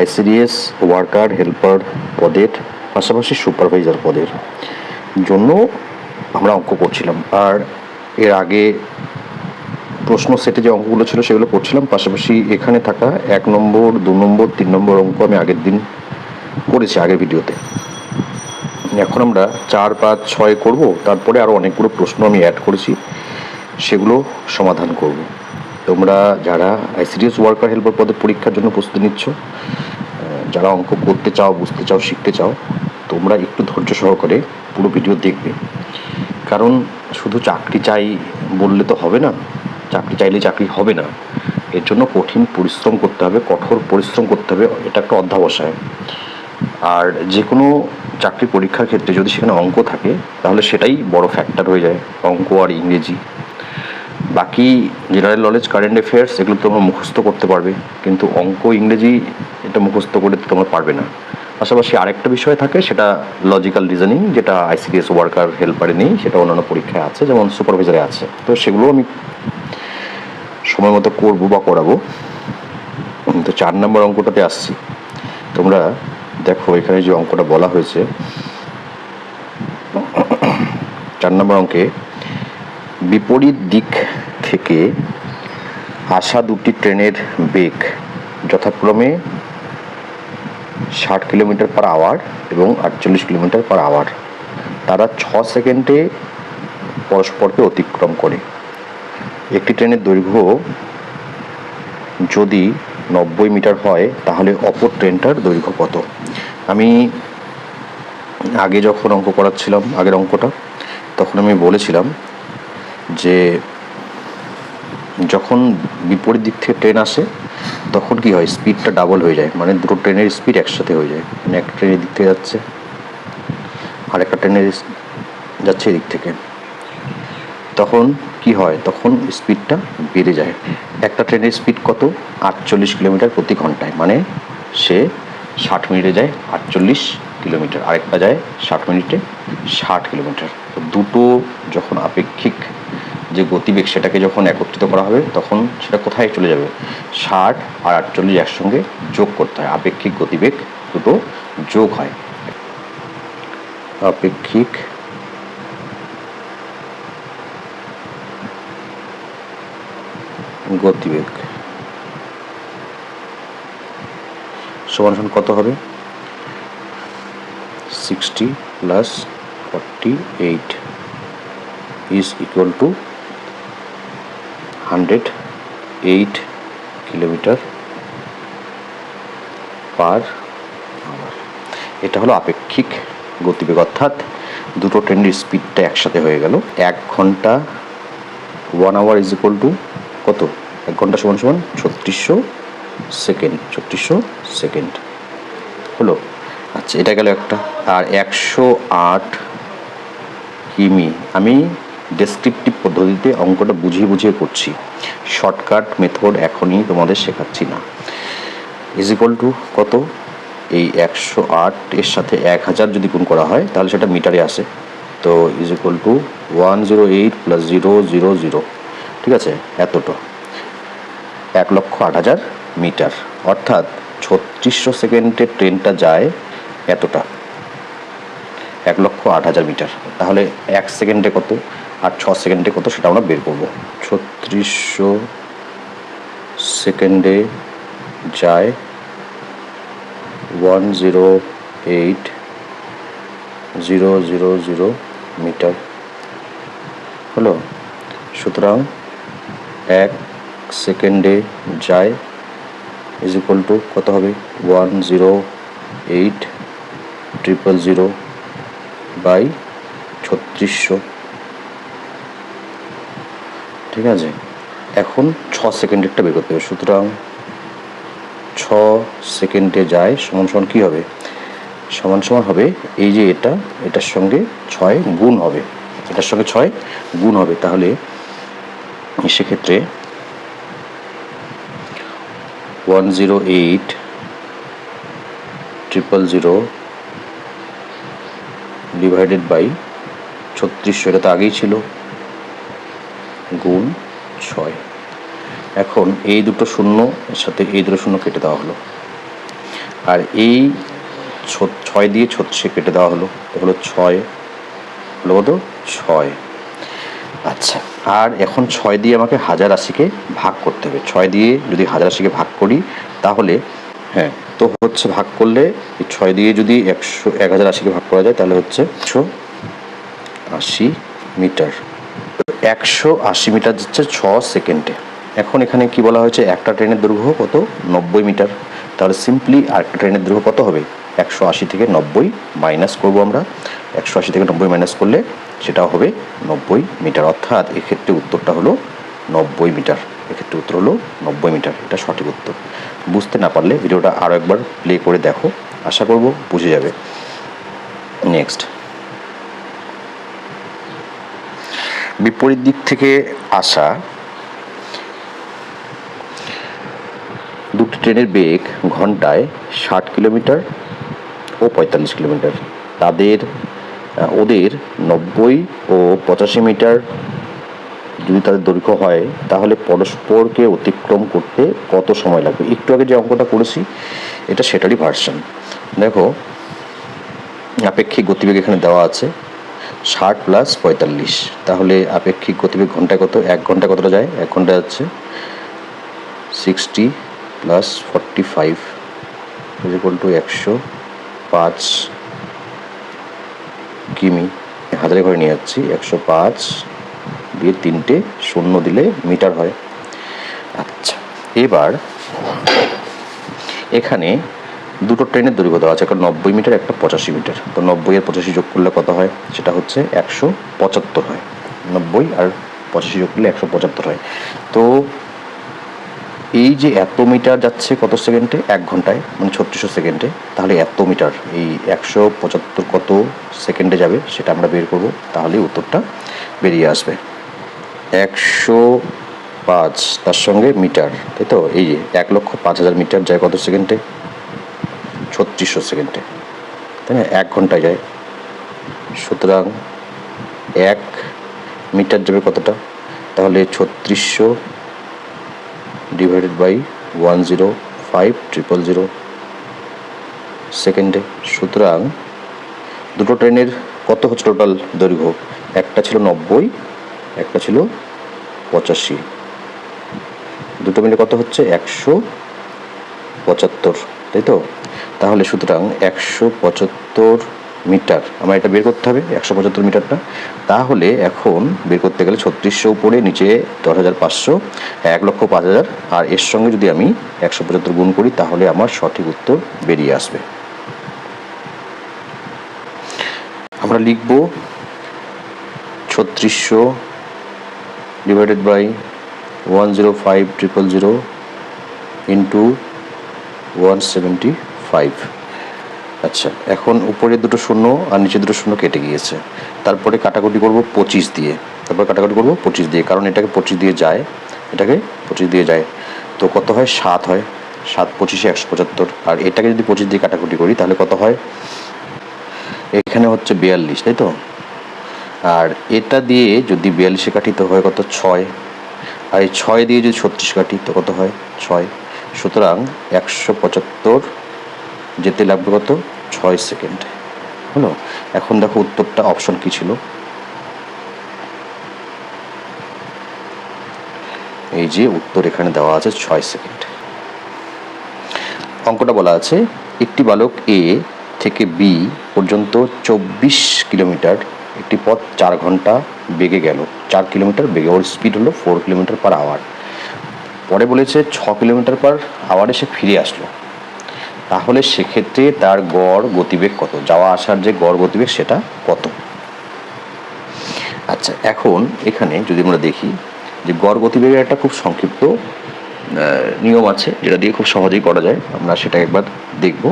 ICDS worker helper পদের পাশাপাশি supervisor পদের জন্য আমরা অঙ্ক করছিলাম। আর এর আগে প্রশ্ন সেটে যে অঙ্কগুলো ছিল সেগুলো করছিলাম, পাশাপাশি এখানে থাকা 1 নম্বর 2 নম্বর 3 নম্বর অঙ্ক আমি আগের দিন করেছি আগের ভিডিওতে। এখন আমরা 4, 5, 6 করব, তারপরে আরও অনেকগুলো প্রশ্ন আমি অ্যাড করেছি, সেগুলো সমাধান করব। তোমরা যারা আইসিডিএস ওয়ার্কার হেল্পার পদের পরীক্ষার জন্য প্রস্তুতি নিচ্ছ, যারা অঙ্ক করতে চাও, বুঝতে চাও, শিখতে চাও, তোমরা একটু ধৈর্য সহকারে পুরো ভিডিও দেখবে। কারণ শুধু চাকরি চাই বললে তো হবে না, চাকরি চাইলে চাকরি হবে না। এর জন্য কঠিন পরিশ্রম করতে হবে, কঠোর পরিশ্রম করতে হবে, এটা একটা অধ্যাবসায়। আর যে কোনো চাকরি পরীক্ষার ক্ষেত্রে যদি সেখানে অঙ্ক থাকে তাহলে সেটাই বড় ফ্যাক্টর হয়ে যায়, অঙ্ক আর ইংরেজি। বাকি জেনারেল নলেজ, কারেন্ট অ্যাফেয়ার্স এগুলো তোমরা মুখস্থ করতে পারবে, কিন্তু অঙ্ক ইংরেজি এটা মুখস্থ করে তোমরা পারবে না। পাশাপাশি আরেকটা বিষয় থাকে, সেটা লজিক্যাল রিজনিং, যেটা আইসিডিএস ওয়ার্কার হেল্পারে নেই, সেটা অন্যান্য পরীক্ষায় আছে, যেমন সুপারভাইজারে আছে। তো সেগুলো আমি সময় মতো করবো বা করাবো। তো 4 নম্বর অঙ্কটাতে আসছি। তোমরা দেখো এখানে যে অঙ্কটা বলা হয়েছে, 4 নম্বর অঙ্কে বিপরীত দিক থেকে আসা দুটি ট্রেনের বেগ যথাক্রমে 60 কিলোমিটার পার আওয়ার এবং 48 কিলোমিটার পার আওয়ার। তারা 6 সেকেন্ডে পরস্পরকে অতিক্রম করে। একটি ট্রেনের দৈর্ঘ্য যদি 90 মিটার হয় তাহলে অপর ট্রেনটার দৈর্ঘ্য কত? আমি আগে যখন অঙ্ক করাচ্ছিলাম, আগের অঙ্কটা, তখন আমি বলেছিলাম যে যখন বিপরীত দিক থেকে ট্রেন আসে তখন কি হয়, স্পিডটা ডাবল হয়ে যায়, মানে দুটো ট্রেনের স্পিড একসাথে হয়ে যায়। মানে একটা ট্রেনের দিক থেকে যাচ্ছে আর একটা ট্রেনের যাচ্ছে এদিক থেকে, তখন কি হয়, তখন স্পিডটা বেড়ে যায়। একটা ট্রেনের স্পিড কত? 48 কিলোমিটার প্রতি ঘন্টায়, মানে সে 60 মিনিটে যায় 48 কিলোমিটার, আরেকটা যায় 60 মিনিটে 60 কিলোমিটার। তো দুটো যখন আপেক্ষিক যে গতিবেগ সেটাকে যখন একত্রিত করা হবে তখন সেটা কোথায় চলে যাবে? 60 আর 48 একসঙ্গে যোগ করতে হয়, আপেক্ষিক গতিবেগ দুটো যোগ হয়। আপেক্ষিক গতিবেগ সমান কত হবে? 60 plus 48 is equal to 108 kilometre per hour. এটা হলো আপেক্ষিক গতিবেগ, অর্থাৎ দুটো ট্রেনের স্পিডটা একসাথে হয়ে গেল। 1 ঘন্টা 1 আওয়ার ইজ ইকুয়াল টু কত? 1 ঘন্টা সমান 3600 সেকেন্ড, 3600 সেকেন্ড হলো। আচ্ছা, এটা গেল একটা। আর 108 কিমি, আমি ডেসক্রিপটিভ পদ্ধতিতে অঙ্কটা বুঝিয়ে বুঝিয়ে করছি, শর্টকাট মেথড এখনই তোমাদের শেখাচ্ছি না। ইজ ইকুয়াল টু কত? এই 108 এর সাথে 1000 যদি গুণ করা হয় তাহলে সেটা মিটারে আসে। তো ইজ ইকুয়াল টু 108 প্লাস 000, ঠিক আছে, এতটা 1,08,000 মিটার। অর্থাৎ 3600 সেকেন্ডে ট্রেনটা যায় এতটা, 1,08,000 মিটার। তাহলে 1 সেকেন্ডে কত আর 6 সেকেন্ডে কত সেটা আমরা বের করব। 3600 সেকেন্ডে যায় 108,000 মিটার হলো। সুতরাং 1 সেকেন্ডে যায় ইজ ইকুয়াল টু কত হবে? 108,000 বাই 3600, ঠিক আছে। এখন 6 সেকেন্ডেরটা বের করতে হবে। সুতরাং 6 সেকেন্ডে যায় সমান কী হবে? সমান হবে এই যে এটার সঙ্গে 6 গুণ হবে, এটার সঙ্গে 6 গুণ হবে। তাহলে সেক্ষেত্রে 108,000 ডিভাইডেড বাই 3600, এটা তো আগেই ছিল, গুণ 6। এখন এই দুটো শূন্য এর সাথে এই দুটো শূন্য কেটে দেওয়া হলো। আর এই 6 দিয়ে 36 কেটে দেওয়া হলো, হলো 6 হলো কত 6। আচ্ছা, আর এখন 6 দিয়ে আমাকে 1080কে ভাগ করতে হবে। 6 দিয়ে যদি 1080কে ভাগ করি তাহলে হ্যাঁ তো হচ্ছে ভাগ করলে 6 দিয়ে যদি 1080কে ভাগ করা যায় তাহলে হচ্ছে 180 মিটার। 180 মিটার যাচ্ছে 6 সেকেন্ডে। এখন এখানে কি বলা হয়েছে, একটা ট্রেনের দৈর্ঘ্য কত 90 মিটার। তাহলে সিম্পলি আরেকটা ট্রেনের দৈর্ঘ্য কত হবে, 180 থেকে 90 মাইনাস করবো আমরা। 180 থেকে 90 মাইনাস করলে সেটা হবে 90 মিটার, অর্থাৎ এক্ষেত্রে উত্তরটা হলো 90 মিটার। এক্ষেত্রে উত্তর হলো 90 মিটার, এটা সঠিক উত্তর। বুঝতে না পারলে ভিডিওটা আরও একবার প্লে করে দেখো, আশা করব বুঝে যাবে। নেক্সট, বিপরীত দিক থেকে আসা দুটি ট্রেনের বেগ ঘন্টায় 60 কিলোমিটার ও 45 কিলোমিটার। ওদের 90 ও 85 মিটার যদি তাদের দৈর্ঘ্য হয় তাহলে পরস্পরকে অতিক্রম করতে কত সময় লাগবে। একটু আগে যে অঙ্কটা করেছি এটা সেটারই ভার্সন। দেখো, আপেক্ষিক গতিবেগ এখানে দেওয়া আছে 60 প্লাস 45, তাহলে আপেক্ষিক গতিবেগ ঘন্টায় কত, 1 ঘন্টায় কতটা যায়, 1 ঘন্টায় যাচ্ছে 60 প্লাস 45 ইজ ইকুয়াল টু 105 কিমি। হাজারে ঘরে নিয়ে যাচ্ছি, 105 দিয়ে 3টে শূন্য দিলে মিটার হয়। আচ্ছা, এবার এখানে দুটো ট্রেনের দৈর্ঘ্য দেওয়া আছে, একটা 90 মিটার, একটা 85 মিটার। তো 90 আর 85 যোগ করলে কত হয়, সেটা হচ্ছে 175 হয়। 90 আর 85 যোগ করলে 175 হয়। তো এই যে এত মিটার যাচ্ছে কত সেকেন্ডে, 1 ঘন্টায়, মানে 3600 সেকেন্ডে। তাহলে এত মিটার এই 175 কত সেকেন্ডে যাবে সেটা আমরা বের করব, তাহলেই উত্তরটা বেরিয়ে আসবে। 105 তার সঙ্গে মিটার, তাই তো, এই যে 1,05,000 মিটার যায় কত সেকেন্ডে, 3600 সেকেন্ডে, তাই না, 1 ঘন্টায় যায়। সুতরাং 1 মিটার যাবে কতটা, তাহলে 3600 ডিভাইডেড বাই 105,000 সেকেন্ডে। সুতরাং দুটো ট্রেনের কত হচ্ছে টোটাল দৈর্ঘ্য, একটা ছিল 90, একটা ছিল 85, দুটো মিলে কত হচ্ছে 175, তাই তো। তাহলে সুতরাং 175 মিটার আমার এটা বের করতে হবে, 175 মিটারটা। তাহলে এখন বের করতে গেলে 3600 উপরে, নিচে 10,500, 1,05,000, আর এর সঙ্গে যদি আমি 175 গুণ করি তাহলে আমার সঠিক উত্তর বেরিয়ে আসবে। আমরা লিখব 3600 ডিভাইডেড বাই 105,000 ইন্টু 175। আচ্ছা, এখন উপরে দুটো শূন্য আর নিচে দুটো শূন্য কেটে গিয়েছে। তারপরে কাটাকুটি করব 25 দিয়ে, কারণ এটাকে 25 দিয়ে যায়, এটাকে 25 দিয়ে যায়। তো কত হয়, 7 হয়, 7 25 175। আর এটাকে যদি 25 দিয়ে কাটাকুটি করি তাহলে কত হয়, এখানে হচ্ছে 42, তাই তো। আর এটা দিয়ে যদি 42 কাটি তো হয় কত, 6। আর এই 6 দিয়ে যদি 36 কাটি তো কত হয়, 6। সুতরাং 175 যেতে লাগবে কত, 6 সেকেন্ড হলো। এখন দেখো উত্তরটা অপশন কি ছিল, এই যে উত্তর এখানে দেওয়া আছে 6 সেকেন্ড। অঙ্কটা বলা আছে, একটি বালক এ থেকে বি পর্যন্ত 24 কিলোমিটার একটি পথ 4 ঘন্টা বেগে গেল, 4 কিলোমিটার বেগে, ওর স্পিড হলো 4 কিলোমিটার পার আওয়ার। পরে বলেছে 6 কিলোমিটার পার আওয়ারে সে ফিরে আসলো, তাহলে সেক্ষেত্রে তার গড় গতিবেগ কত, যাওয়া আসার যে গড় গতিবেগ সেটা কত। আচ্ছা, এখন এখানে যদি আমরা দেখি যে গড় গতিবেগের একটা খুব সংক্ষিপ্ত নিয়ম আছে যেটা দিয়ে খুব সহজেই করা যায়, আমরা সেটা একবার দেখব।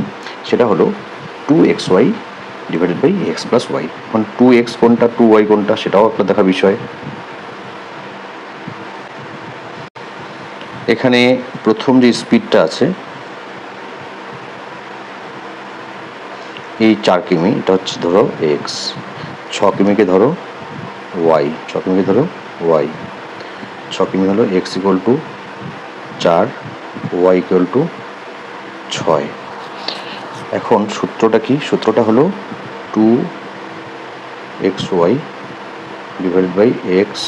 সেটা হলো 2xy divided by x plus y. এখন 2x কোনটা 2y কোনটা সেটাও একটা দেখার বিষয়। এখানে প্রথম যে স্পিডটা আছে এই 4 কিমি, এটা হচ্ছে ধরো এক্স, 6 কিমিকে ধরো ওয়াই, 6 কিমিকে ধরো ওয়াই, 6 কিমি হলো x equal to 4, y equal to 6। এখন সূত্রটা কি? সূত্রটা হলো 2xy divided by x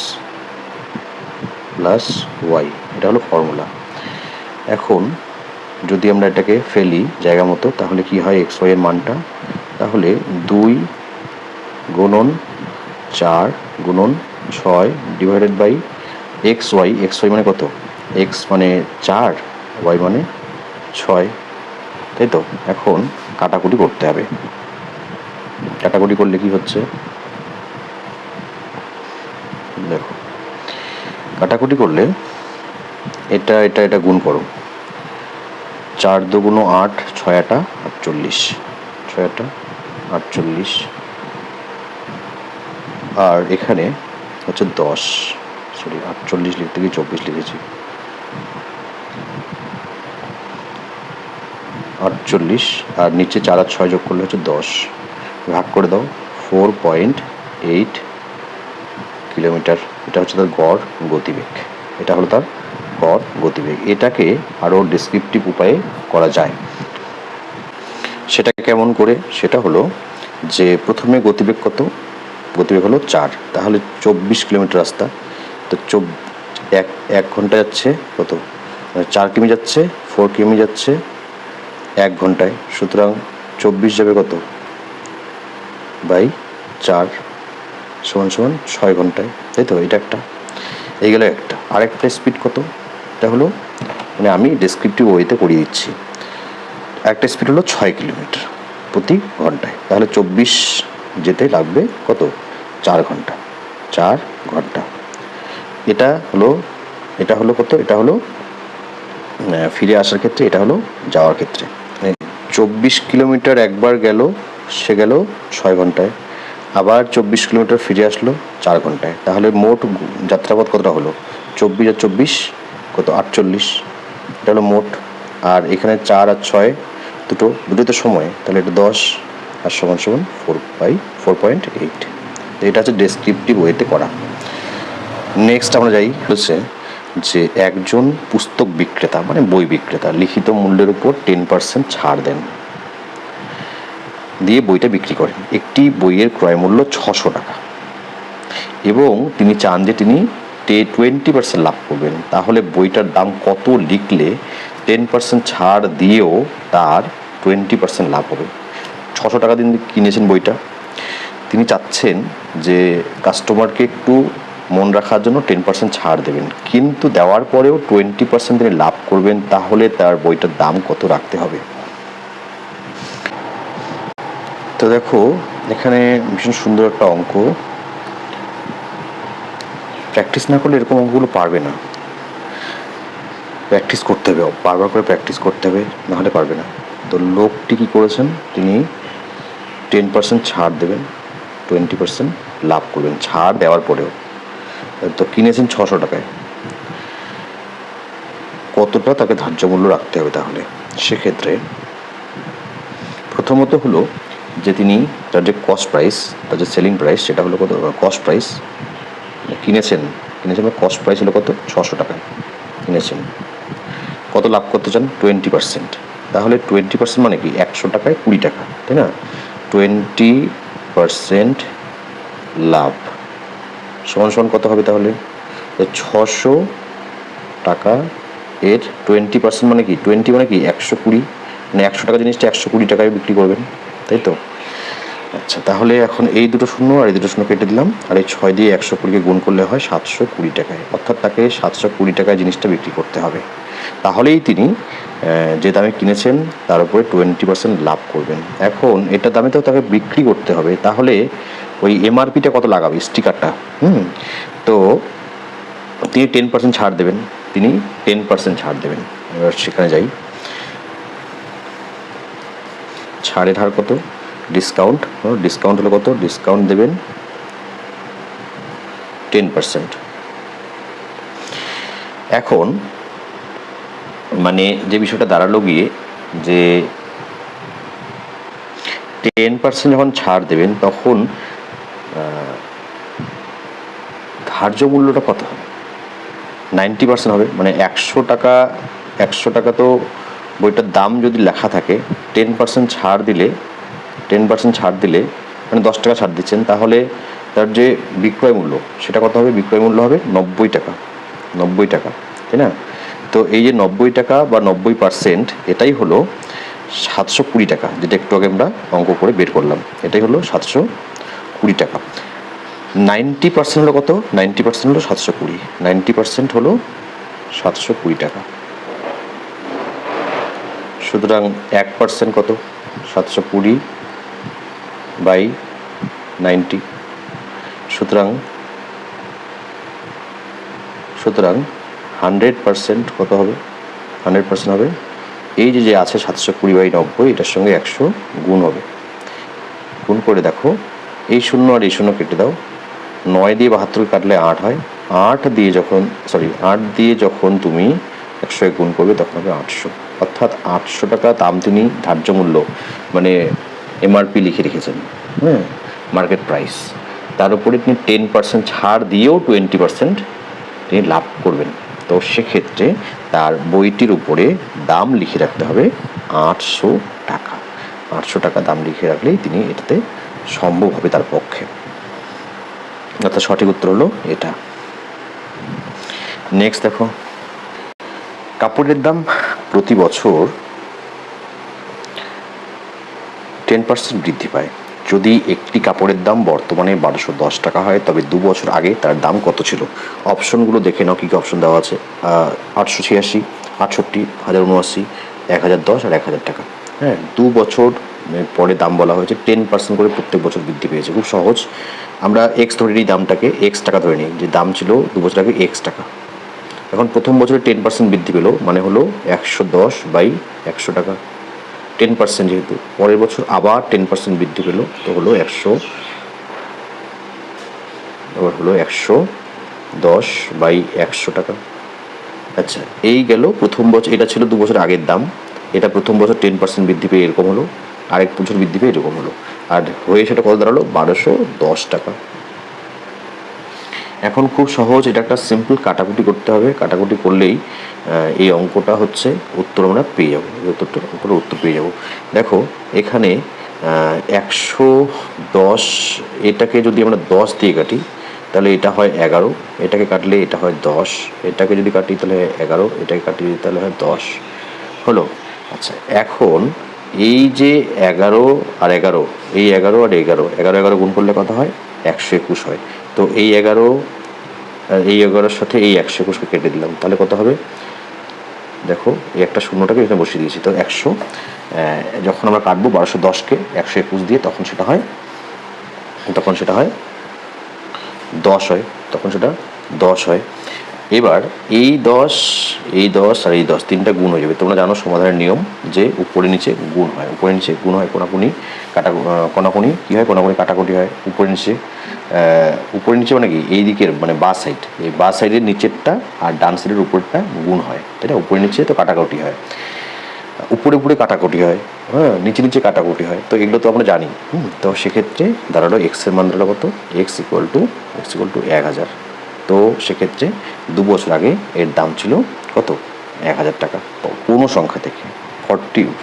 plus y, এটা হলো ফর্মুলা। এখন যদি আমরা এটাকে ফেলি জায়গা মতো, তাহলে কি হয় এক্স ওয়াই এর মানটা? তাহলে 2 গুণন 4 গুণন 6 ডিভাইডেড বাই এক্স ওয়াই মানে কত? এক্স মানে 4, ওয়াই মানে 6, তাই তো? এখন কাটাকুটি করতে হবে। কাটাকুটি করলে কি হচ্ছে দেখো, কাটাকুটি করলে এটা এটা এটা গুণ করো, 4 দুগুণ 8, 6 আটা 48, 6 আটা 48, আর এখানে হচ্ছে 10, সরি 48 লিখতে গিয়ে 24 লিখেছি, 48, আর নিচে 4 আর 6 যোগ করলে হচ্ছে 10, ভাগ করে দাও 4.8 কিলোমিটার। এটা হচ্ছে তার গড় গতিবেগ, এটা হলো তার গড় গতিবেগ। এটাকে আরও ডেসক্রিপটিভ উপায়ে করা যায়। সেটা কেমন করে? সেটা হলো যে প্রথমে গতিবেগ কত? গতিবেগ হলো 4, তাহলে 24 কিলোমিটার রাস্তা, তো এক ঘন্টা যাচ্ছে কত? 4 কিমি যাচ্ছে, 4 কিমি যাচ্ছে 1 ঘন্টায়, সুতরাং 24 যাবে কত বাই 4 সমান সমান 6 ঘন্টায়, তাই তো? এটা একটা, এই গেল একটা। আরেকটা স্পিড কত? এটা হলো, মানে আমি ডেসক্রিপটিভ ওয়েতে করিয়ে দিচ্ছি। একটা স্পিড হলো 6 কিলোমিটার প্রতি ঘন্টায়, তাহলে 24 যেতে লাগবে কত? 4 ঘন্টা, 4 ঘন্টা। এটা হলো কত? এটা হলো ফিরে আসার ক্ষেত্রে, এটা হলো যাওয়ার ক্ষেত্রে। 24 কিলোমিটার একবার গেল, সে গেল 6 ঘন্টায়, আবার 24 কিলোমিটার ফিরে আসলো 4 ঘন্টায়, তাহলে মোট যাত্রাপথ কতটা হলো? 24 আর 24 কত? 48, এটা হলো মোট। আর এখানে 4 আর 6 দুটোই তো সময়, তাহলে এটা 10 আর সমান সমান 4.8। এটা হচ্ছে ডেসক্রিপটিভ ওয়েতে করা। নেক্সট আমরা যাই হচ্ছে যে একজন পুস্তক বিক্রেতা মানে বই বিক্রেতা লিখিত মূল্যের উপর 10% ছাড় দেন, দিয়ে বইটা বিক্রি করেন। একটি বইয়ের ক্রয় মূল্য 600 টাকা এবং তিনি চান যে তিনি 20% লাভ করবেন, তাহলে বইটার দাম কত লিখলে 10% ছাড় দিয়েও তার 20% লাভ হবে? 600 টাকা দিন কিনেছেন বইটা, তিনি চাচ্ছেন যে কাস্টমারকে একটু মন রাখার জন্য 10% ছাড় দেবেন, কিন্তু দেওয়ার পরেও 20% তিনি লাভ করবেন, তাহলে তার বইটার দাম কত রাখতে হবে? তো দেখো এখানে ভীষণ সুন্দর একটা অঙ্ক, প্র্যাকটিস না করলে এরকম অঙ্কগুলো পারবে না। প্র্যাকটিস করতে হবে, বারবার করে প্র্যাকটিস করতে হবে, নাহলে পারবে না। তো লোকটি কী করেছেন, তিনি 10% ছাড় দেবেন, 20% লাভ করবেন ছাড় দেওয়ার পরেও। তো কিনেছেন 600 টাকায়, কতটা তাকে ধার্য মূল্য রাখতে হবে? তাহলে সেক্ষেত্রে প্রথমত হলো যে তিনি তার যে কস্ট প্রাইস, তার যে সেলিং প্রাইস, সেটা হলো কত? কস্ট প্রাইস কিনেছেন কস্ট প্রাইস হলো কত? 600 টাকায় কিনেছেন। কত লাভ করতে চান? 20%। তাহলে 20% মানে কি? 100 টাকায় 20 টাকা, তাই না? 20% লাভ সমান সমান কত হবে তাহলে? 600 টাকা এর 20% মানে কি? 20 মানে কি? 120, মানে 100 টাকা জিনিসটা 120 টাকায় বিক্রি করবেন, তাই তো? আচ্ছা, তাহলে এখন এই দুটো শূন্য আর এই দুটো শূন্য কেটে দিলাম, আর এই 6 দিয়ে 120কে গুণ করলে হয় 720 টাকায়, অর্থাৎ তাকে 720 টাকায় জিনিসটা বিক্রি করতে হবে। তাহলেই তিনি যে দামে কিনেছেন তার উপরে 20% লাভ করবেন। এখন এটা দামে তো তাকে বিক্রি করতে হবে, তাহলে ওই এমআরপিটা কত লাগাবে? স্টিকারটা, তো তিনি 10% ছাড় দেবেন, তিনি 10% ছাড় দেবেন। এবার সেখানে যাই, ছাড়ের হার কত? ডিসকাউন্ট হলো কত? ডিসকাউন্ট দেবেন 10%। এখন মানে যে বিষয়টা দাঁড়ালো গিয়ে যে 10% যখন ছাড় দেবেন তখন ধার্য মূল্যটা কত হবে? 90% হবে, মানে 100 টাকা তো বইটার দাম যদি লেখা থাকে 10% ছাড় দিলে 10% ছাড় দিলে মানে 10 টাকা ছাড় দিচ্ছেন, তাহলে তার যে বিক্রয় মূল্য সেটা কত হবে? বিক্রয় মূল্য হবে 90 টাকা। 90 টাকা, তাই না? তো এই যে 90 টাকা বা 90% এটাই হলো 720 টাকা, যেটা একটু আগে আমরা অঙ্ক করে বের করলাম। এটাই হলো 720 টাকা। 90% হলো কত? 90% হলো 720। 90% হলো 720 টাকা। সুতরাং 1% কত? 720 বাই 90। সুতরাং 100% কত হবে? 100% হবে এই যে আছে 720 বাই 90, এটার সঙ্গে 100 গুণ হবে। গুণ করে দেখো, এই শূন্য আর এই শূন্য কেটে দাও। 9 দিয়ে 72 কাটলে 8 হয়। 8 দিয়ে যখন তুমি 100 গুণ করবে তখন হবে 800। অর্থাৎ 800 টাকা দাম তিনি ধার্য মূল্য মানে এমআরপি লিখে রেখেছেন, হ্যাঁ, মার্কেট প্রাইস। তার উপরে তিনি 10% ছাড় দিয়েও 20% তিনি লাভ করবেন। তো সেক্ষেত্রে তার বইটির উপরে দাম লিখে রাখতে হবে 800 টাকা। 800 টাকা দাম লিখে রাখলেই তিনি এটাতে সম্ভব হবে তার পক্ষে। অর্থাৎ সঠিক উত্তর হলো এটা। নেক্সট দেখো, কাপড়ের দাম প্রতি বছর 10% বৃদ্ধি পায়। যদি একটি কাপড়ের দাম বর্তমানে 1210 টাকা হয়, তবে 2 বছর আগে তার দাম কত ছিল? অপশনগুলো দেখে নাও, কী কী অপশন দেওয়া আছে। 886, 68, 1079, 1010 আর 1000 টাকা। হ্যাঁ, 2 বছর পরে দাম বলা হয়েছে, 10% করে প্রত্যেক বছর বৃদ্ধি পেয়েছে। খুব সহজ, আমরা এক্স ধরে নিই, দামটাকে এক্স টাকা ধরে নিই, যে দাম ছিল 2 বছর আগে এক্স টাকা। এখন প্রথম বছরে 10% বৃদ্ধি পেল, মানে হলো 110 বাই 100 টাকা। 10% যেহেতু, পরের বছর আবার 10% বৃদ্ধি পেল, তো হলো 110 বাই 100 টাকা। আচ্ছা, এই গেল প্রথম বছর। এটা ছিল 2 বছর আগের দাম। এটা প্রথম বছর 10% বৃদ্ধি পেয়ে এরকম হলো, আরেক বছর বৃদ্ধি পেয়ে এরকম হলো, আর হয়ে সেটা কত দাঁড়ালো? 1210 টাকা। এখন খুব সহজ, এটা একটা সিম্পল কাটাকুটি করতে হবে। কাটাকুটি করলেই এই অঙ্কটা হচ্ছে উত্তর আমরা পেয়ে যাবো। উত্তর পেয়ে যাব। দেখো এখানে 110, এটাকে যদি আমরা 10 দিয়ে কাটি তাহলে এটা হয় 11, এটাকে কাটলে এটা হয় 10, এটাকে যদি কাটি তাহলে 11, এটাকে কাটি তাহলে হয় 10 হলো। আচ্ছা, এখন এই যে 11 আর 11, এই 11 আর 11 গুণ করলে কত হয়? 121 হয়। তো এই 11-এর সাথে এই 121কে কেটে দিলাম, তাহলে কত হবে? দেখো, এই একটা শূন্যটাকে এখানে বসিয়ে দিয়েছি। তো 100 যখন আমরা কাটবো 1210কে 121 দিয়ে, তখন সেটা হয় 10 হয়। তখন সেটা 10 হয়। এবার এই 10 আর এই 10 তিনটা গুণ হয়ে যাবে। তোমরা জানো সমাধানের নিয়ম, যে উপরে নিচে গুণ হয়, কোনাকুনি কী হয়? কোনাকুনি কাটাকুটি হয়। উপরে নিচে মানে কি? এই দিকের মানে বাঁ সাইড, এই বাঁ সাইডের নিচেরটা আর ডান সাইডের উপরেরটা গুণ হয়, তাই না? উপরে নিচে তো কাটাকুটি হয়, উপরে কাটাকুটি হয়, হ্যাঁ, নিচে কাটাকুটি হয়। তো এগুলো তো আমরা জানি। তো সেক্ষেত্রে দাঁড়ালো এক্সের মান দাঁড়ালো কত? X equal two 1000। তো সেক্ষেত্রে 2 বছর আগে এর দাম ছিল কত? 1000 টাকা। কোনো সংখ্যা থেকে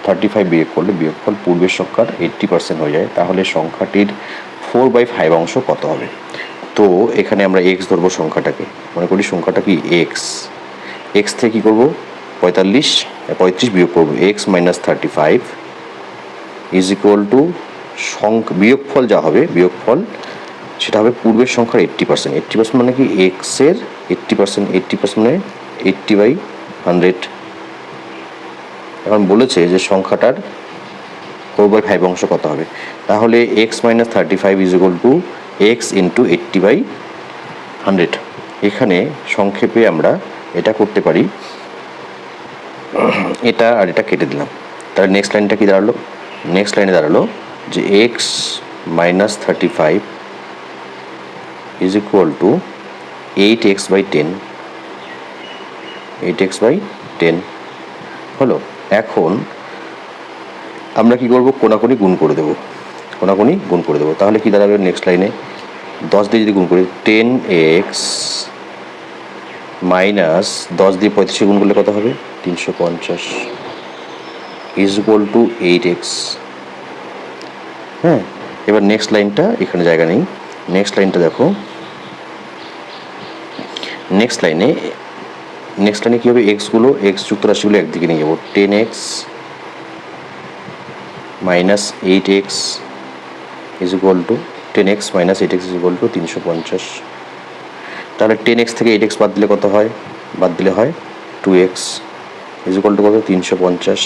35 বিয়োগ করলে বিয়োগফল পূর্বের সংখ্যার 80% হয়ে যায়, তাহলে সংখ্যাটির 4/5 অংশ কত হবে? তো এখানে আমরা এক্স ধরবো সংখ্যাটাকে, মনে করি সংখ্যাটা কি এক্স থেকে কী করবো? 35 বিয়োগ করবো, x minus 35 is equal two বিয়োগফল যা হবে, বিয়োগফল সেটা হবে পূর্বের সংখ্যার 80%। 80% মানে কি? এক্সের 80% মানে 80/100। এখন বলেছে যে সংখ্যাটার 4/5 অংশ কত হবে, তাহলে x minus 35 is equal two x into 80/100। এখানে সংক্ষেপে আমরা এটা করতে পারি, এটা আর এটা কেটে দিলাম। তাহলে নেক্সট লাইনটা কি দাঁড়ালো? নেক্সট লাইনে দাঁড়ালো যে x minus 35 is equal two 8x/10 হলো। এখন আমরা কি করব? কোনাকুনি গুণ করে দেবো, তাহলে কি দাঁড়াবে নেক্সট লাইনে? 10 দিয়ে যদি গুণ করি, 10x মাইনাস 10 দিয়ে 35 গুণ করলে কত হবে? 350। Is equal two 8x। হ্যাঁ, এবার নেক্সট লাইনটা এখানে জায়গা নেই, নেক্সট লাইনটা দেখো। নেক্সট লাইনে কী হবে, এক্সগুলো এক্স যুক্ত রাশিগুলো একদিকে নিয়ে যাবো। 10x minus 8x is equal two 10x minus 8x is equal two 350। তাহলে 10x থেকে 8x বাদ দিলে কত হয়, বাদ দিলে হয় 2x ইজ ইকুয়াল টু কত, 350।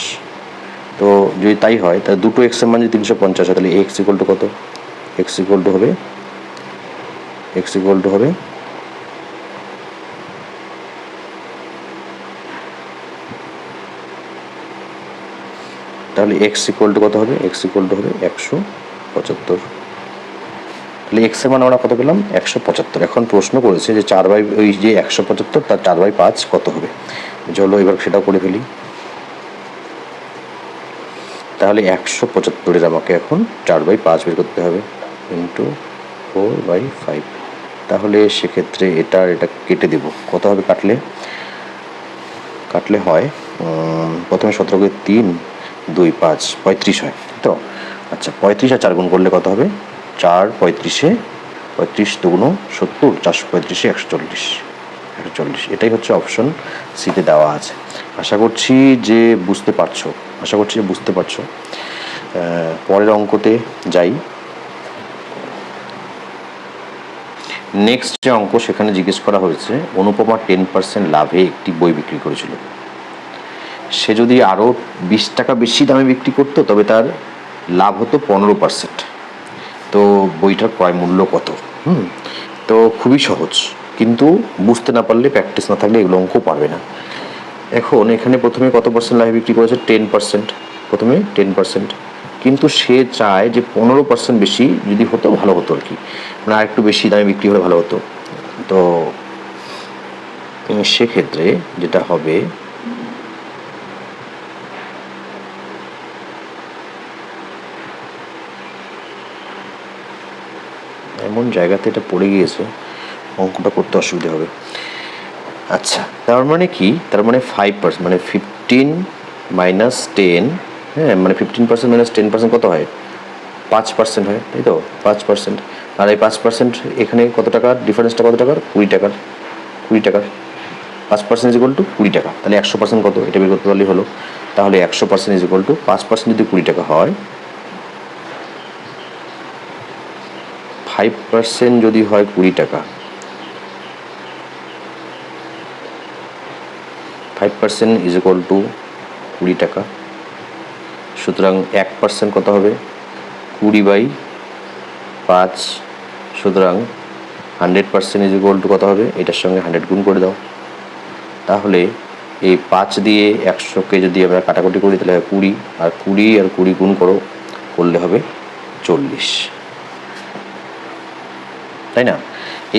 তো যদি তাই হয় তাহলে দুটো এক্সের মান যদি 350 হয় তাহলে এক্স ইকুয়াল টু কত, এক্স ইকুয়াল টু হবে তাহলে এক্স ইকুয়াল টু কত হবে, এক্স ইকুয়াল টু হবে 175। তাহলে এক্স এর মান আমরা কত পেলাম, 175। এখন প্রশ্ন করেছে যে 4/, ওই যে 175 তার 4/5 কত হবে। চলো এবার সেটাও করে ফেলি। তাহলে 175-এর আমাকে এখন 4/5 বের করতে হবে, ইন্টু 4/5। তাহলে সেক্ষেত্রে এটা কেটে দেব, কত হবে কাটলে হয়, প্রথমে 17 × 3 = 2 = 5 35 হয় তো। আচ্ছা, 35 আর 4 গুণ করলে কত হবে, 4 35-এ 35 2 × 70, 435-এ 140। এটাই হচ্ছে অপশন সিতে দেওয়া আছে। আশা করছি যে বুঝতে পারছো। পরের অঙ্কতে যাই। নেক্সট যে অঙ্ক, সেখানে জিজ্ঞেস করা হয়েছে অনুপমা 10% লাভে একটি বই বিক্রি করেছিল। সে যদি আরও 20 টাকা বেশি দামে বিক্রি করতো তবে তার লাভ হতো 15%। তো বইটার ক্রয় মূল্য কত? তো খুবই সহজ, কিন্তু বুঝতে না পারলে, প্র্যাকটিস না থাকলে এগুলো অঙ্ক পারবে না। এখন এখানে প্রথমে কত পার্সেন্ট লাভে বিক্রি করেছে, 10%, প্রথমে 10%, কিন্তু সে চায় যে 15% বেশি যদি হতো ভালো হতো আর কি, মানে আর একটু বেশি দামে বিক্রি হলে ভালো হতো। তো সেক্ষেত্রে যেটা হবে, এমন জায়গাতে এটা পড়ে গিয়েছে অঙ্কটা করতে অসুবিধা হবে। আচ্ছা, তার মানে কি, তার মানে 5%, মানে 15 মাইনাস 10, হ্যাঁ, মানে 15% মাইনাস 10% কত হয়, 5% হয়, তাই তো, 5%। আর এই 5% এখানে কত টাকার ডিফারেন্সটা, কত টাকার, 20 টাকার। 5% ইজ ইকুয়াল টু 20 টাকা। তাহলে 100% কত, এটা বের করতে পারলেই হলো। তাহলে 100% ইজ ইকুয়াল টু 5% যদি 20 টাকা হয়, 5% যদি হয় 20 টাকা, 5% ইজ ইকুয়াল টু 20 টাকা। সুতরাং 1% কত হবে, 20/5। সুতরাং 100% ইজ ইকুয়াল টু কত হবে, এটার সঙ্গে 100 গুণ করে দাও। তাহলে এই 5 দিয়ে 100-কে যদি আমরা কাটাকুটি করি তাহলে 20, আর 20 গুণ করলে হবে 40, তাই না?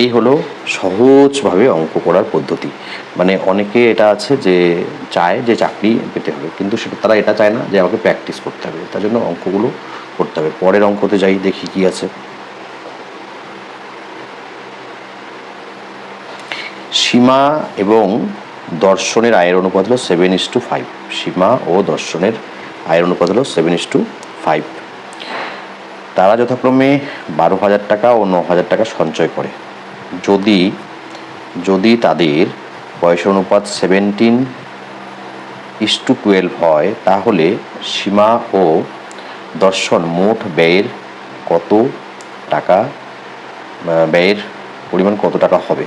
এই হলো সহজভাবে অঙ্ক করার পদ্ধতি। মানে অনেকে এটা আছে যে চায় যে চাকরি পেতে হবে, কিন্তু সেটা তারা এটা চায় না যে আমাকে প্র্যাকটিস করতে হবে, তার জন্য অঙ্কগুলো করতে হবে। পরের অঙ্কতে যাই, দেখি কি আছে। সীমা এবং দর্শনের আয়ের অনুপাত হলো 7:5। সীমা ও দর্শনের আয়ের অনুপাত হলো 7:5। তারা যথাক্রমে 12,000 টাকা ও 9,000 টাকা সঞ্চয় করে। যদি তাদের বয়সের অনুপাত 17:12 হয়, তাহলে সীমা ও দর্শন মোট ব্যয়ের পরিমাণ কত টাকা হবে।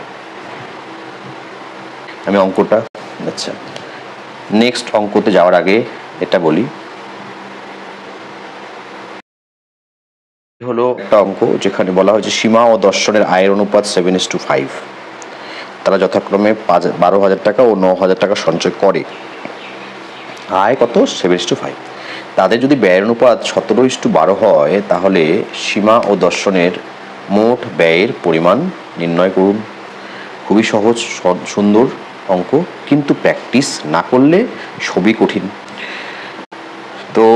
আমি অঙ্কটা, আচ্ছা, নেক্সট অঙ্কতে যাওয়ার আগে এটা বলি, হলো একটা অঙ্ক যেখানে বলা হয়েছে সীমা ও দর্শনের আয়ের অনুপাত 7:5। তারা যথাক্রমে 12,000 টাকা ও 9,000 টাকা সঞ্চয় করে। আয় কত, 7:5। তাদের যদি ব্যয়ের অনুপাত 17:12 হয়, তাহলে সীমা ও দর্শনের মোট ব্যয়ের পরিমাণ নির্ণয় করুন। খুবই সহজ সুন্দর অঙ্ক, কিন্তু প্র্যাকটিস না করলে সবই কঠিন। তো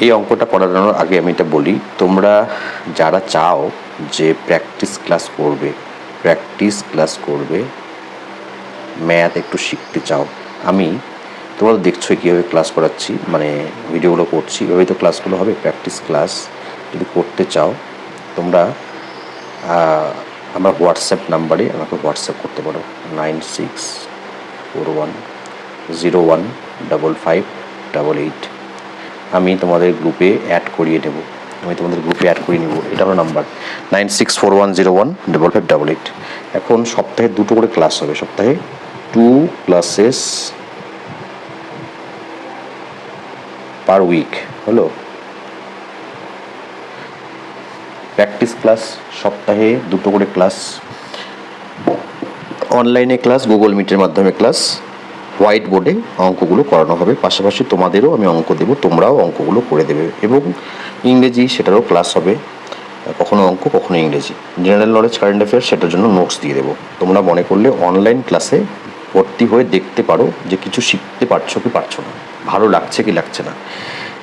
এই অঙ্কটা করানোর আগে আমি এটা বলি, তোমরা যারা চাও যে প্র্যাকটিস ক্লাস করবে, ম্যাথ একটু শিখতে চাও, আমি তোমরা দেখছোই কীভাবে ক্লাস করাচ্ছি, মানে ভিডিওগুলো করছি, এভাবেই তো ক্লাসগুলো হবে, প্র্যাকটিস ক্লাস। যদি করতে চাও তোমরা আমার হোয়াটসঅ্যাপ নাম্বারে আমাকে হোয়াটসঅ্যাপ করতে পারো, 9641015588। আমি তোমাদের গ্রুপে অ্যাড করিয়ে নেব, এটা হলো নাম্বার 9641015588। এখন সপ্তাহে 2টো করে ক্লাস হবে, সপ্তাহে 2 ক্লাসেস পার উইক হলো। প্র্যাকটিস ক্লাস সপ্তাহে 2টো করে ক্লাস, অনলাইনে ক্লাস, গুগল মিটের মাধ্যমে ক্লাস, হোয়াইট বোর্ডে অঙ্কগুলো করানো হবে। পাশাপাশি তোমাদেরও আমি অঙ্ক দেবো, তোমরাও অঙ্কগুলো করে দেবে। এবং ইংরেজি সেটারও ক্লাস হবে, কখনো অঙ্ক কখনো ইংরেজি। জেনারেল নলেজ, কারেন্ট অ্যাফেয়ার্স সেটার জন্য নোটস দিয়ে দেবো। তোমরা মনে করলে অনলাইন ক্লাসে ভর্তি হয়ে দেখতে পারো যে কিছু শিখতে পারছো কি পারছো না, ভালো লাগছে কি লাগছে না।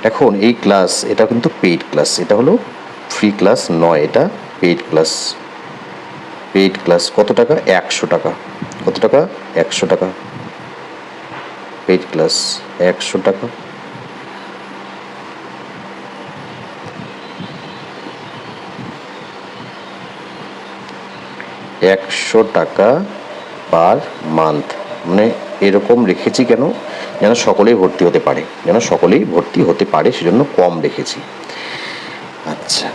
এখন এই ক্লাস, এটা কিন্তু পেইড ক্লাস, এটা হলো ফ্রি ক্লাস নয়, এটা পেইড ক্লাস। পেইড ক্লাস কত টাকা? 100 টাকা। কত টাকা? 100 টাকা। পেইড ক্লাস 100 টাকা। $100 পার মান্থ। মানে এরকম রেখেছি কেন? যেন সকলেই ভর্তি হতে পারে, সেজন্য কম রেখেছি। আচ্ছা,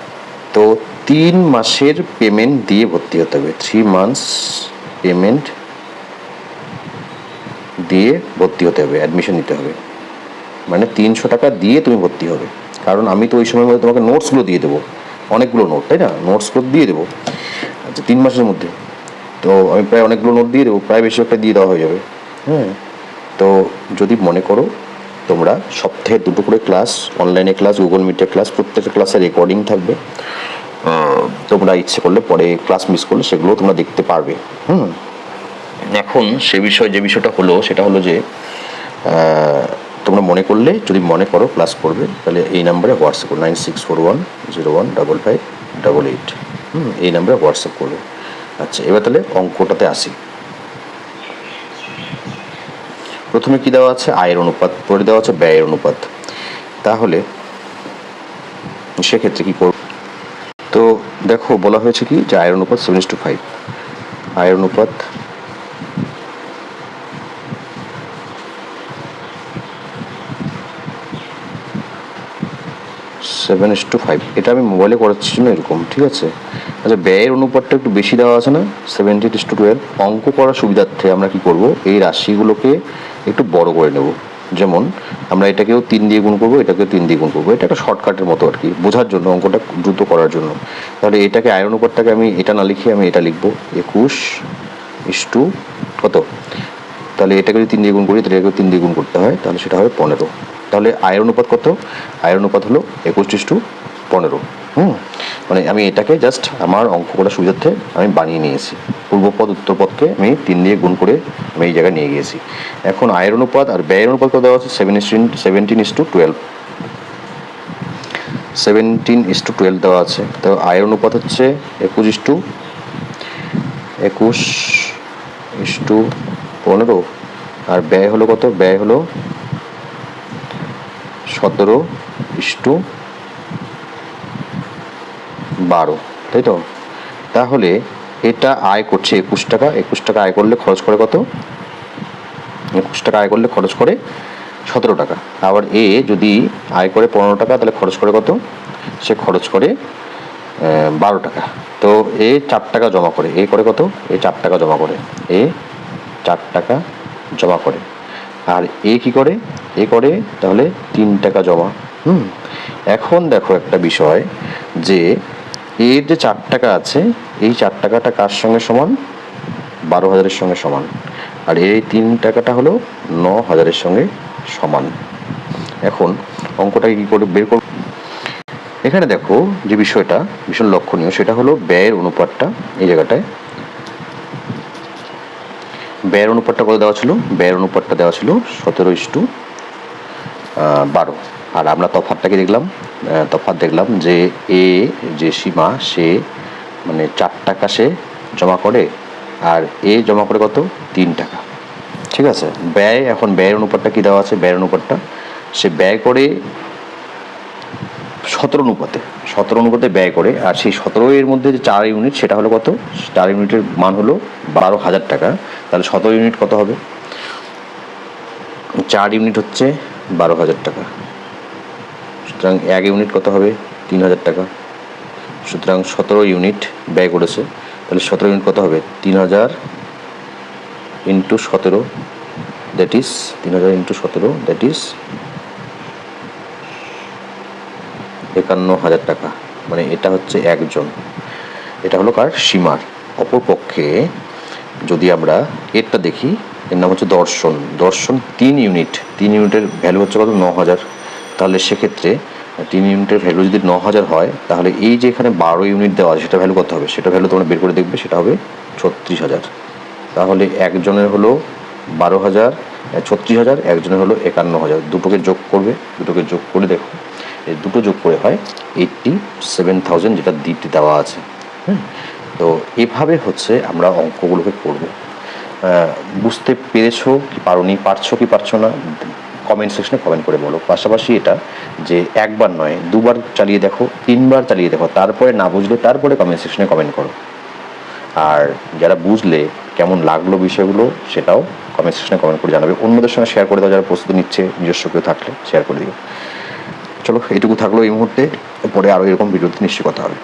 তো 3 মাসের পেমেন্ট দিয়ে ভর্তি হতে হবে। 3 months পেমেন্ট দিয়ে ভর্তি হতে হবে, অ্যাডমিশন নিতে হবে। মানে 300 টাকা দিয়ে তুমি ভর্তি হবে। কারণ আমি তো ওই সময়ের মধ্যে তোমাকে নোটসগুলো দিয়ে দেবো, অনেকগুলো নোট, তাই না? নোটসগুলো দিয়ে দেবো। আচ্ছা, 3 মাসের মধ্যে তো আমি প্রায় অনেকগুলো নোট দিয়ে দেবো, প্রায় বেশি একটা দিয়ে দেওয়া হয়ে যাবে। হ্যাঁ, তো যদি মনে করো তোমরা সপ্তাহে 2টো করে ক্লাস, অনলাইনে ক্লাস, গুগল মিটের ক্লাস, প্রত্যেকটা ক্লাসের রেকর্ডিং থাকবে। তোমরা ইচ্ছে করলে পরে ক্লাস মিস করলে সেগুলো তোমরা দেখতে পারবে। এখন যে বিষয়টা হলো সেটা হলো যে তোমরা মনে করলে, যদি মনে করো ক্লাস করবে, তাহলে এই নাম্বারে হোয়াটসঅ্যাপ করো, 9641015588। এই নাম্বারে হোয়াটসঅ্যাপ করবে। আচ্ছা, এবার তাহলে অঙ্কটাতে আসি। প্রথমে কি দেওয়া আছে? আয়ের অনুপাত, পরে দেওয়া আছে ব্যয়ের অনুপাত। তাহলে সেক্ষেত্রে কি করব? তো দেখো, বলা হয়েছে কি যে আয়ের অনুপাত 7:5। আয়ের অনুপাত 7:5। এটা আমি মোবাইলে করাচ্ছি জন্য এরকম, ঠিক আছে? আচ্ছা, ব্যয়ের অনুপাতটা একটু বেশি দেওয়া আছে না, 17:12। অঙ্ক করার সুবিধার্থে আমরা কি করব, এই রাশিগুলোকে একটু বড় করে নেব। যেমন আমরা এটাকেও 3 দিয়ে গুণ করবো, এটাকেও 3 দিয়ে গুণ করবো। এটা একটা শর্টকাটের মতো আর কি, বোঝার জন্য, অঙ্কটা দ্রুত করার জন্য। তাহলে এটাকে, আয়ের অনুপাতটাকে আমি এটা না লিখে আমি এটা লিখবো, 21 কত? তাহলে এটাকে যদি 3 দিয়ে গুণ করি, তাহলে এটাকে 3 দিয়ে গুণ করতে হয়, তাহলে সেটা হবে 15। তাহলে আয়ের অনুপাত কত? আয়ের অনুপাত হলো 21:15। মানে আমি এটাকে জাস্ট আমার অঙ্ক করার সুবিধার্থে আমি বানিয়ে নিয়েছি। পূর্বপদ উত্তরপদকে আমি 3 দিয়ে গুণ করে আমি এই জায়গায় নিয়ে গিয়েছি। এখন আয়ের অনুপাত আর ব্যয়ের অনুপাত কত দেওয়া আছে? 17:12। 17:12 দেওয়া আছে। তো আয়ের অনুপাত হচ্ছে 21:15। আর ব্যয় হলো কত? ব্যয় হলো 17:12, তাই তো? তাহলে এটা আয় করছে 21 টাকা। 21 টাকা আয় করলে খরচ করে কত? 21 টাকা আয় করলে খরচ করে 17 টাকা। আবার এ যদি আয় করে 15 টাকা, তাহলে খরচ করে কত? সে খরচ করে 12 টাকা। তো এ 4 টাকা জমা করে। এ করে কত? এ 4 টাকা জমা করে। এ 4 টাকা জমা করে। আর এ কি করে? এ করে তাহলে 3 টাকা জমা। এখন দেখো একটা বিষয়, যে এর যে 4 টাকা আছে, এই 4 টাকাটা কার সঙ্গে সমান? 12,000-এর সঙ্গে সমান। আর এই 3 টাকাটা হলো 9,000-এর সঙ্গে সমান। এখন অঙ্কটা কি করে বের করব? এখানে দেখো যে বিষয়টা ভীষণ লক্ষণীয়, সেটা হলো ব্যয়ের অনুপাতটা। এই জায়গাটায় ব্যয়ের অনুপাতটা কত দেওয়া ছিল? ব্যয়ের অনুপাতটা দেওয়া ছিল 17:12। আর আমরা তফাৎটাকে দেখলাম, দেখলাম যে এ যে সীমা, সে মানে 4 টাকা সে জমা করে, আর এ জমা করে কত? 3 টাকা। ঠিক আছে। ব্যয়, এখন ব্যয়ের অনুপাতটা কী দেওয়া আছে? ব্যয়ের অনুপাতটা সে ব্যয় করে 17 অনুপাতে ব্যয় করে, আর সেই 17 এর মধ্যে যে 4 ইউনিট সেটা হলো কত? 4 ইউনিটের মান হলো 12,000 টাকা। তাহলে 17 ইউনিট কত হবে? 4 ইউনিট হচ্ছে 12,000 টাকা। সুতরাং 1 ইউনিট কত হবে? 3,000 টাকা। সুতরাং 17 ইউনিট ব্যয় করেছে, তাহলে 17 ইউনিট কত হবে? 3,000 into 17, that is 3,000 into 17, that is 51,000 টাকা। মানে এটা হচ্ছে একজন, এটা হলো কার? সীমার। অপরপক্ষে যদি আমরা এরটা দেখি, এর নাম হচ্ছে দর্শন। দর্শন 3 ইউনিট, 3 ইউনিটের ভ্যালু হচ্ছে কত? 9,000। তাহলে সেক্ষেত্রে 3 ইউনিটের ভ্যালু যদি 9,000 হয়, তাহলে এই যে এখানে 12 ইউনিট দেওয়া আছে সেটা ভ্যালু কত হবে? সেটা ভ্যালু তোমরা বের করে দেখবে, সেটা হবে 36,000। তাহলে একজনের হলো 12,000, 36,000, একজনের হলো 51,000। দুটোকে যোগ করবে, দুটোকে যোগ করে দেখো, এই দুটো যোগ করে হয় 87,000, যেটা দ্বিটি দেওয়া আছে। তো এভাবে হচ্ছে আমরা অঙ্কগুলোকে করব। বুঝতে পেরেছো কি পারোনি, পারছো কি পারছো না, কমেন্ট সেকশনে কমেন্ট করে বলো। পাশাপাশি এটা যে একবার নয়, দুবার চালিয়ে দেখো, 3বার চালিয়ে দেখো, তারপরে না বুঝলে তারপরে কমেন্ট সেকশনে কমেন্ট করো। আর যারা বুঝলে কেমন লাগলো বিষয়গুলো সেটাও কমেন্ট সেকশনে কমেন্ট করে জানাবে। অন্যদের সঙ্গে শেয়ার করে দাও যারা প্রস্তুতি নিচ্ছে, নিজস্ব কেউ থাকলে শেয়ার করে দিও। চলো, এইটুকু থাকলো এই মুহূর্তে, পরে আরও এরকম ভিডিওতে নিশ্চয়ই কথা হবে।